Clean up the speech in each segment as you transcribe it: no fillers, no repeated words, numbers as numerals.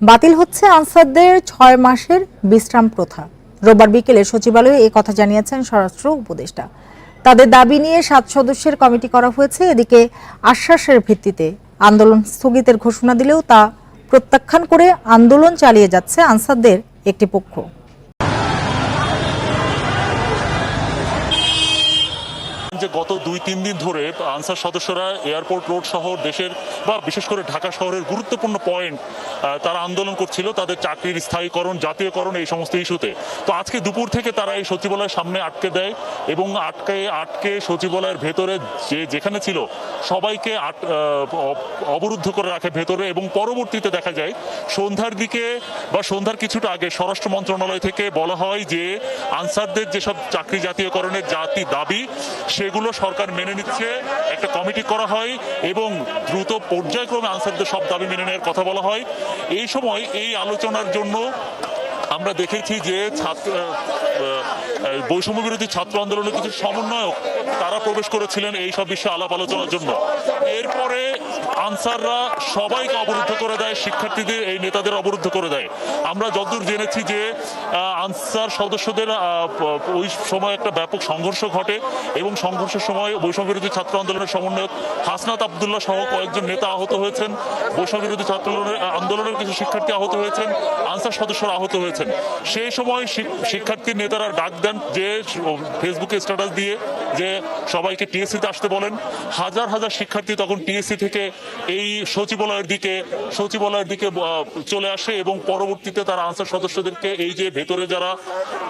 বাতিল হচ্ছে আনসারদের 6 মাসের বিশ্রাম প্রথা। রোববার বিকেলে সচিবালয়ে এই কথা জানিয়েছেন স্বরাষ্ট্র উপদেষ্টা। তাদের দাবি নিয়ে 7 সদস্যের কমিটি করা হয়েছে। এদিকে আশ্বাসের ভিত্তিতে আন্দোলন স্থগিতের ঘোষণা দিলেও তা প্রত্যাখ্যান করে আন্দোলন চালিয়ে যাচ্ছে আনসারদের একটি পক্ষ। যে গত 2-3 দিন ধরে আনসার সদস্যরা এয়ারপোর্ট রোড সহ দেশের বা বিশেষ করে ঢাকা শহরের গুরুত্বপূর্ণ পয়েন্ট তারা আন্দোলন করছিল, তাদের চাকরির স্থায়ীকরণ, জাতীয়করণ, এই সমস্ত ইস্যুতে। তো আজকে দুপুর থেকে তারা এই সচিবালয়ের সামনে আটকে দেয় এবং আটকে সচিবালয়ের ভেতরে যেখানে ছিল সবাইকে অবরুদ্ধ করে রাখে ভেতরে। এবং পরবর্তীতে দেখা যায় সন্ধ্যার দিকে বা সন্ধ্যার কিছুটা আগে স্বরাষ্ট্র মন্ত্রণালয় থেকে বলা হয় যে আনসারদের যেসব চাকরি জাতীয়করণের দাবি সেগুলো সরকার মেনে নিচ্ছে, একটা কমিটি করা হয় এবং দ্রুত পর্যায়ক্রমে আনসারদের সব দাবি মেনে নেওয়ার কথা বলা হয়। এই সময় এই আলোচনার জন্য আমরা দেখেছি যে বৈষম্য বিরোধী ছাত্র আন্দোলনের কিছু সমন্বয়ক তারা প্রবেশ করেছিলেন এই সব বিষয়ে আলাপ আলোচনার জন্য। এরপরে আনসাররা সবাইকে অবরুদ্ধ করে দেয়, শিক্ষার্থীদের এই নেতাদের অবরুদ্ধ করে দেয়। আমরা যতদূর জেনেছি যে আনসার সদস্যদের ওই সময় একটা ব্যাপক সংঘর্ষ ঘটে এবং সংঘর্ষের সময় বৈষম্য বিরোধী ছাত্র আন্দোলনের সমন্বয়ক হাসনাত আবদুল্লাহ সহ কয়েকজন নেতা আহত হয়েছেন, বৈষম্য বিরোধী ছাত্র আন্দোলনের কিছু শিক্ষার্থী আহত হয়েছেন, আনসার সদস্যরা আহত হয়েছেন। সেই সময় শিক্ষার্থী নেতারা ডাক দেন যে ফেসবুকে স্ট্যাটাস দিয়ে যে সবাইকে টিএসসিতে আসতে বলেন। হাজার হাজার শিক্ষার্থী তখন টিএসসি থেকে এই সচিবালয়ের দিকে চলে আসে এবং পরবর্তীতে তারা আনসার সদস্যদেরকে এই যে ভেতরে যারা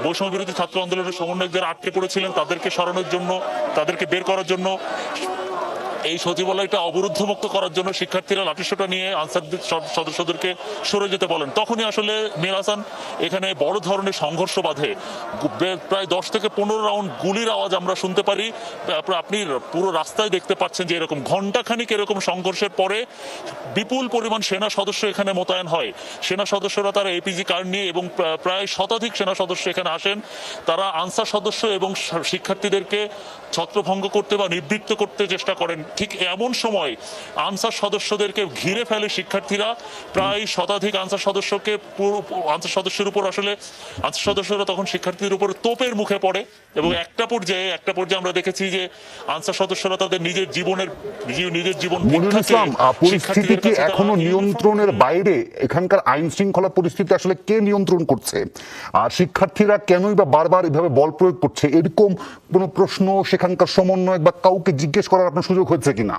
বৈষম্য বিরোধী ছাত্র আন্দোলনের সমন্বয়ক যারা আটকে পড়েছিলেন তাদেরকে সরানোর জন্য, তাদেরকে বের করার জন্য, এই সচিবালয়টা অবরুদ্ধমুক্ত করার জন্য শিক্ষার্থীরা লাঠিসোঁটা নিয়ে আনসারদের সদস্যদেরকে সরে যেতে বলেন। তখনই আসলে মীর হাসান এখানে বড় ধরনের সংঘর্ষ বাধে। প্রায় 10 থেকে 15 রাউন্ড গুলির আওয়াজ আমরা শুনতে পারি। আপনি পুরো রাস্তায় দেখতে পাচ্ছেন যে এরকম ঘণ্টাখানিক এরকম সংঘর্ষের পরে বিপুল পরিমাণ সেনা সদস্য এখানে মোতায়েন হয়। সেনা সদস্যরা তারা এপিজি কার্ড নিয়ে এবং প্রায় শতাধিক সেনা সদস্য এখানে আসেন। তারা আনসার সদস্য এবং শিক্ষার্থীদেরকে ছত্রভঙ্গ করতে বা নিবৃত্ত করতে চেষ্টা করেন। ঠিক এমন সময় আনসার সদস্যদেরকে ঘিরে ফেলে শিক্ষার্থীরা। প্রায় শতাধিক আনসার সদস্যের উপর আসলে আনসার সদস্যরা তখন শিক্ষার্থীদের উপর তোপের মুখে পড়ে এবং একটা পর্যায়ে আমরা দেখেছি যে আনসার সদস্যরা তাদের নিজের জীবন পরিস্থিতি কি এখনো নিয়ন্ত্রণের বাইরে? এখানকার আইন শৃঙ্খলা পরিস্থিতি আসলে কে নিয়ন্ত্রণ করছে? আর শিক্ষার্থীরা কেনই বা বারবার এভাবে বল প্রয়োগ করছে? এরকম কোনো প্রশ্ন সেখানকার সমন্বয়ক বা কাউকে জিজ্ঞেস করার আপনার সুযোগ হচ্ছে কিনা?